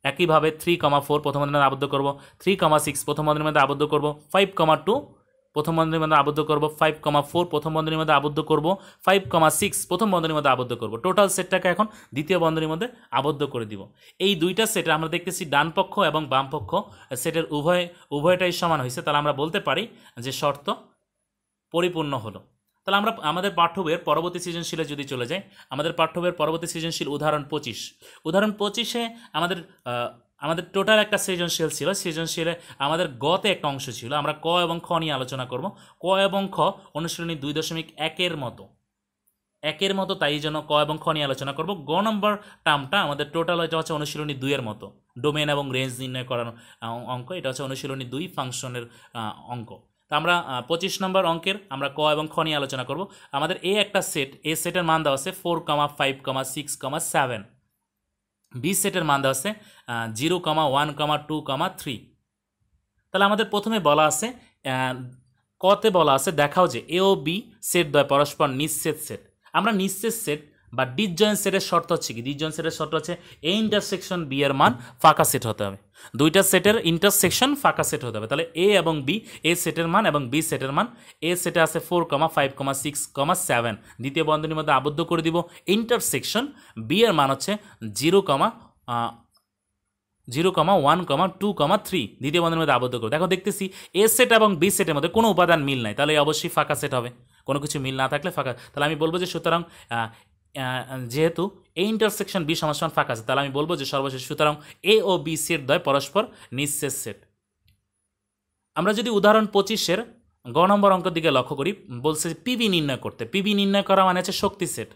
Speaker 1: একইভাবে 3,4 প্রথম বন্ধনীর মধ্যে আবদ্ধ করব, 3,6 প্রথম বন্ধনীর মধ্যে আবদ্ধ করব, 5,2 প্রথম বন্ধনীর মধ্যে আবদ্ধ করব, 5,4 প্রথম বন্ধনীর মধ্যে আবদ্ধ করব, 5,6 প্রথম বন্ধনীর মধ্যে আবদ্ধ করব। টোটাল সেটটাকে এখন দ্বিতীয় বন্ধনীর মধ্যে আবদ্ধ করে দিব। এই দুইটা সেটে আমরা দেখতেছি ডান পক্ষ এবং বাম পক্ষ সেটের উভয়টাই সমান হয়েছে, তাহলে আমরা বলতে পারি যে শর্ত পরিপূর্ণ হলো। তাহলে আমরা আমাদের পাঠ্যবইয়ের পরবর্তী সৃজনশীলে যদি চলে যাই, আমাদের পাঠ্যবইয়ের পরবর্তী সৃজনশীল উদাহরণ 25 আমাদের টোটাল একটা সৃজনশীল ছিল। সৃজনশীলে আমাদের গতে একটা অংশ ছিল, আমরা ক এবং খ নিয়ে আলোচনা করব। ক এবং খ অনুশীলনী 2.1 মতো, তাই জন্য ক এবং খ নিয়ে আলোচনা করব। গ নম্বর টার্মটা আমাদের টোটাল এটা হচ্ছে অনুশীলনী 2 মতো, ডোমেন এবং রেঞ্জ নির্ণয় করার অঙ্ক। এটা হচ্ছে অনুশীলনী 2 ফাংশনের অঙ্ক। তা আমরা 25 নম্বর অঙ্কের আমরা ক এবং খ নিয়ে আলোচনা করব। আমাদের এ একটা সেট, এ সেটের মান দেওয়া আছে 4,5,6,7। বি সেটের মান দেওয়া আছে 0,1,2,3। তাহলে আমাদের প্রথমে বলা আছে, কতে বলা আছে দেখাও যে এ ও বি সেট দ্বয় পরস্পর নিঃছেদ সেট। আমরা নিঃছেদ সেট বা ডিসজয়েন্ট সেটের শর্ত হচ্ছে কি, ডিসজয়েন্ট সেটের শর্ত হচ্ছে এ ইন্টারসেকশন বি এর মান ফাঁকা সেট হতে হবে, দুইটা সেটের ইন্টারসেকশন ফাঁকা সেট হতে হবে। তাহলে এ এবং বি, এ সেটের মান এবং বি সেটের মান, এ সেটে আছে 4,5,6,7 দ্বিতীয় বন্ধনীর মধ্যে আবদ্ধ করে দিব। ইন্টারসেকশন বি এর মান হচ্ছে 0,1,2,3 দ্বিতীয় বন্ধনীর মধ্যে আবদ্ধ করবো। এখন দেখতেছি এ সেট এবং বি সেটের মধ্যে কোনো উপাদান মিল নাই, তাহলে অবশ্যই ফাঁকা সেট হবে। কোনো কিছু মিল না থাকলে ফাঁকা, তাহলে আমি বলবো যে সুতরাং যেহেতু এ ইন্টারসেকশন বি সমান ফাঁকা আছে, তাহলে আমি বলবো যে সর্বশেষ সুতরাং এ ও বি সেট দ্বয় পরস্পর নিঃছেদ সেট। আমরা যদি উদাহরণ 25-এর গ নম্বর অঙ্কের দিকে লক্ষ্য করি, বলছে পিবি নির্ণয় করতে। পিবি নির্ণয় করা মানে হচ্ছে শক্তি সেট।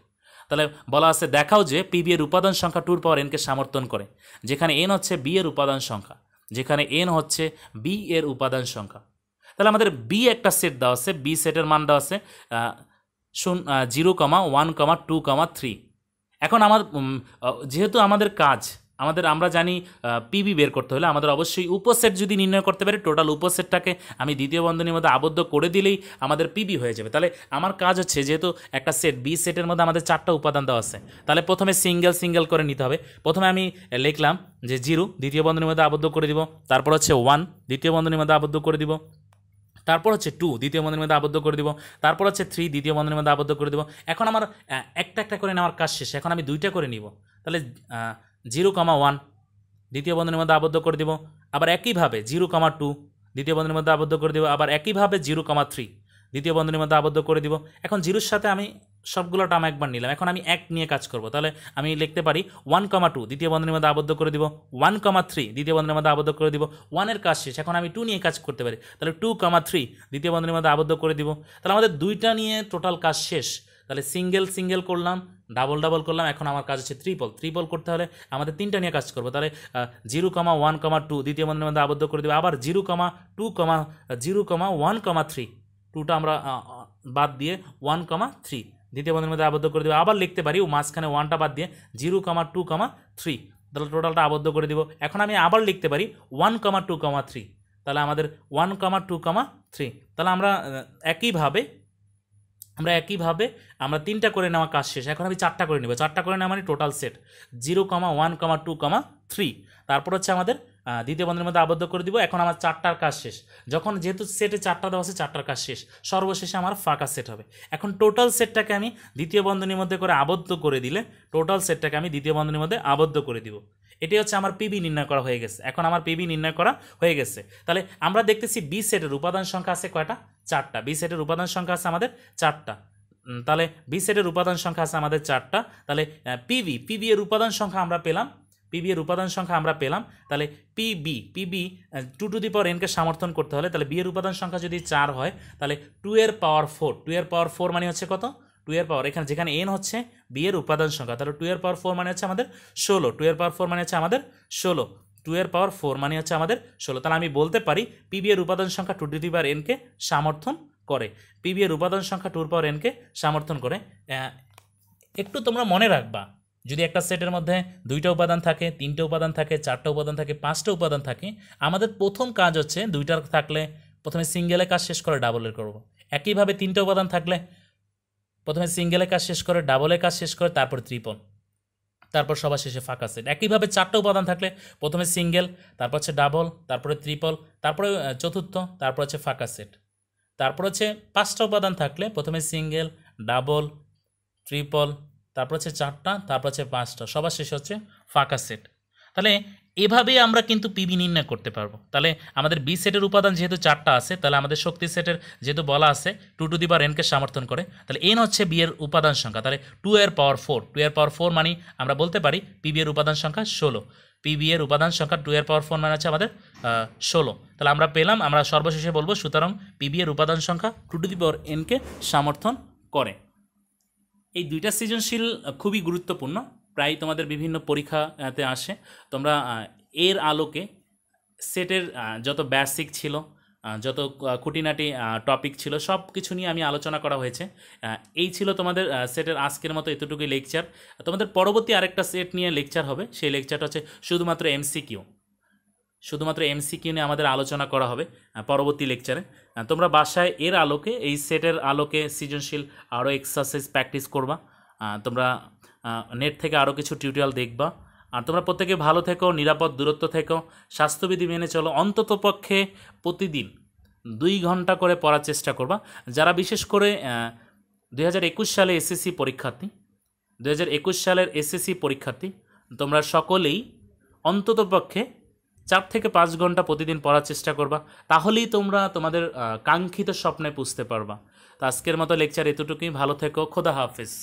Speaker 1: তাহলে বলা আছে দেখাও যে পিবি এর উপাদান সংখ্যা 2n কে সমর্থন করে, যেখানে n হচ্ছে বি এর উপাদান সংখ্যা, যেখানে n হচ্ছে বি এর উপাদান সংখ্যা। তাহলে আমাদের বি একটা সেট দেওয়া আছে, বি সেটের মান দেওয়া আছে 0,1,2,3। এখন যেহেতু আমাদের কাজ আমরা জানি পিবি বের করতে হলে আমাদের অবশ্যই উপসেট যদি নির্ণয় করতে পারি, টোটাল উপসেটটাকে আমি দ্বিতীয় বন্ধনীর মধ্যে আবদ্ধ করে দিলেই আমাদের পিবি হয়ে যাবে। তাহলে আমার কাজ হচ্ছে যেহেতু একটা সেট, বি সেটের মধ্যে আমাদের 4টা উপাদান দেওয়া আছে, তাহলে প্রথমে সিঙ্গেল করে নিতে হবে। প্রথমে আমি লিখলাম যে 0 দ্বিতীয় বন্ধনীর মধ্যে আবদ্ধ করে দিব, তারপর হচ্ছে 1 দ্বিতীয় বন্ধনীর মধ্যে আবদ্ধ করে দিব, তারপর হচ্ছে 2 দ্বিতীয় বন্ধনীর মধ্যে আবদ্ধ করে দিব, তারপর হচ্ছে 3 দ্বিতীয় বন্ধনীর মধ্যে আবদ্ধ করে দিব। এখন আমার একটা করে নেওয়ার কাজ শেষ, এখন আমি 2টা করে নিব। তাহলে 0,1 দ্বিতীয় বন্ধনীর মধ্যে আবদ্ধ করে দিব। আবার একইভাবে 0,2 দ্বিতীয় বন্ধনীর মধ্যে আবদ্ধ করে দিব। আবার একইভাবে 0,3 দ্বিতীয় বন্ধনীর মধ্যে আবদ্ধ করে দিব। এখন জিরোর সাথে আমি সবগুলো টার্ম একবার নিলাম, এখন আমি এক নিয়ে কাজ করব। তাহলে আমি লিখতে পারি 1,2 দ্বিতীয় বন্ধনীর মধ্যে আবদ্ধ করে দিব, 1,3 দ্বিতীয় বন্ধনীর মধ্যে আবদ্ধ করে দিব। 1 এর কাজ শেষ, এখন আমি 2 নিয়ে কাজ করতে পারি। তাহলে 2,3 দ্বিতীয় বন্ধনীর মধ্যে আবদ্ধ করে দিব। তাহলে আমাদের দুইটা নিয়ে টোটাল কাজ শেষ। তাহলে সিঙ্গেল সিঙ্গেল করলাম, ডাবল ডাবল করলাম, এখন আমার কাজ হচ্ছে ট্রিপল। ট্রিপল করতে হলে আমাদের তিনটা নিয়ে কাজ করবো। তাহলে 0,1,2 দ্বিতীয় বন্ধনীর মধ্যে আবদ্ধ করে দেবো। আবার 0,1,3 টুটা আমরা বাদ দিয়ে 1,3 দ্বিতীয় বন্ধনীর মধ্যে আবদ্ধ করে দেবো। আবার লিখতে পারি মাঝখানে 1টা বাদ দিয়ে 0,2,3 তাহলে টোটালটা আবদ্ধ করে দিব। এখন আমি আবার লিখতে পারি 1,2,3 তাহলে আমাদের 1,2,3 তাহলে আমরা একইভাবে আমরা তিনটা করে নেওয়া কাজ শেষ। এখন আমি চারটা করে নেব। চারটা করে নেওয়া মানে টোটাল সেট 0,1,2,3 তারপর হচ্ছে আমাদের দ্বিতীয় বন্ধনীর মধ্যে আবদ্ধ করে দিব। এখন আমার চারটার কাজ শেষ। যখন যেহেতু সেটে চারটা দেওয়া আছে, চারটার কাজ শেষ, সর্বশেষে আমার ফাঁকা সেট হবে। এখন টোটাল সেটটাকে আমি দ্বিতীয় বন্ধনীর মধ্যে করে আবদ্ধ করে দিলে টোটাল সেটটাকে আমি দ্বিতীয় বন্ধনীর মধ্যে আবদ্ধ করে দিব। এটি হচ্ছে আমার পিবি নির্ণয় করা হয়ে গেছে। এখন আমার পিবি নির্ণয় করা হয়ে গেছে। তাহলে আমরা দেখতেছি বি সেটের উপাদান সংখ্যা আছে কয়টা? চারটা। বি সেটের উপাদান সংখ্যা আছে আমাদের চারটা। তাহলে বি সেটের উপাদান সংখ্যা আছে আমাদের চারটা। তাহলে পিবি এর উপাদান সংখ্যা আমরা পেলাম। তাহলে PB 2 to the power NK সমর্থন করতে হলে তাহলে বি এর উপাদান সংখ্যা যদি 4 হয় তাহলে 2 এর পাওয়ার 4 মানে হচ্ছে কত? 2 এর পাওয়ার, এখানে যেখানে এন হচ্ছে বি এর উপাদান সংখ্যা, তাহলে 2 এর পাওয়ার 4 মানে হচ্ছে আমাদের 16। 2 এর পাওয়ার 4 মানে হচ্ছে আমাদের 16। 2 এর পাওয়ার 4 মানে হচ্ছে আমাদের 16। তাহলে আমি বলতে পারি পিবি এর উপাদান সংখ্যা 2 টু দি পাওয়ার এনকে সমর্থন করে। পিবি এর উপাদান সংখ্যা 2 পাওয়ার এনকে সমর্থন করে। একটু তোমরা মনে রাখবা, যদি একটা সেটের মধ্যে 2টা উপাদান থাকে, 3টে উপাদান থাকে, 4টা উপাদান থাকে, 5টা উপাদান থাকে, আমাদের প্রথম কাজ হচ্ছে 2টার থাকলে প্রথমে সিঙ্গেলে কাজ শেষ করে ডাবলের করব। একইভাবে 3টে উপাদান থাকলে প্রথমে সিঙ্গেলে কাজ শেষ করে ডাবলে কাজ শেষ করে তারপর ট্রিপল, তারপর সবার শেষে ফাঁকা সেট। একইভাবে 4টা উপাদান থাকলে প্রথমে সিঙ্গেল, তারপর হচ্ছে ডাবল, তারপরে ট্রিপল, তারপরে চতুর্থ, তারপর হচ্ছে ফাঁকা সেট। তারপর হচ্ছে 5টা উপাদান থাকলে প্রথমে সিঙ্গেল, ডাবল, ট্রিপল, তারপর হচ্ছে 4টা, তারপর হচ্ছে 5টা, সবার শেষে হচ্ছে ফাঁকা সেট। তাহলে এভাবেই আমরা কিন্তু পিবি নির্ণয় করতে পারবো। তাহলে আমাদের বি সেটের উপাদান যেহেতু 4টা আছে, তাহলে আমাদের শক্তি সেটের যেহেতু বলা আছে 2 টু দি পাওয়ার এনকে সমর্থন করে, তাহলে এন হচ্ছে বি এর উপাদান সংখ্যা। তাহলে 2 এর পাওয়ার 4 মানে আমরা বলতে পারি পিবি এর উপাদান সংখ্যা 16। পিবি এর উপাদান সংখ্যা 2 এর পাওয়ার 4 মানে হচ্ছে আমাদের 16। তাহলে আমরা পেলাম, আমরা সর্বশেষে বলবো সুতরাং পিবি এর উপাদান সংখ্যা 2 টু দি পাওয়ার এনকে সমর্থন করে। এই দুইটা সৃজনশীল খুবই গুরুত্বপূর্ণ, প্রায় তোমাদের বিভিন্ন পরীক্ষাতে আসে। তোমরা এর আলোকে সেটের যত বেসিক ছিল, যত খুঁটিনাটি টপিক ছিল, সব কিছু নিয়ে আমি আলোচনা করা হয়েছে। এই ছিল তোমাদের সেটের আজকের মতো এতটুকুই লেকচার। তোমাদের পরবর্তী আরেকটা সেট নিয়ে লেকচার হবে, সেই লেকচারটা হচ্ছে শুধুমাত্র এমসিকিউ নিয়ে আমাদের আলোচনা করা হবে পরবর্তী লেকচারে। তোমরা বাসায় এর আলোকে, এই সেটের আলোকে সৃজনশীল আরও এক্সারসাইজ প্র্যাকটিস করবা। তোমরা নেট থেকে আরও কিছু টিউটোরিয়াল দেখবা। আর তোমরা প্রত্যেকে ভালো থেকো, নিরাপদ দূরত্ব থেকো, স্বাস্থ্যবিধি মেনে চলো। অন্ততপক্ষে প্রতিদিন 2 ঘন্টা করে পড়ার চেষ্টা করবা। যারা বিশেষ করে 2021 সালে এসএসসি পরীক্ষার্থী, 2021 সালের এসএসসি পরীক্ষার্থী, তোমরা সকলেই অন্ততপক্ষে 4 থেকে 5 ঘন্টা প্রতিদিন পড়ার চেষ্টা করবা। তাহলেই তোমরা তোমাদের কাঙ্ক্ষিত স্বপ্নে পুষতে পারবা। তো আজকের মতো লেকচার এতটুকুই। ভালো থেকো, খোদা হাফেজ।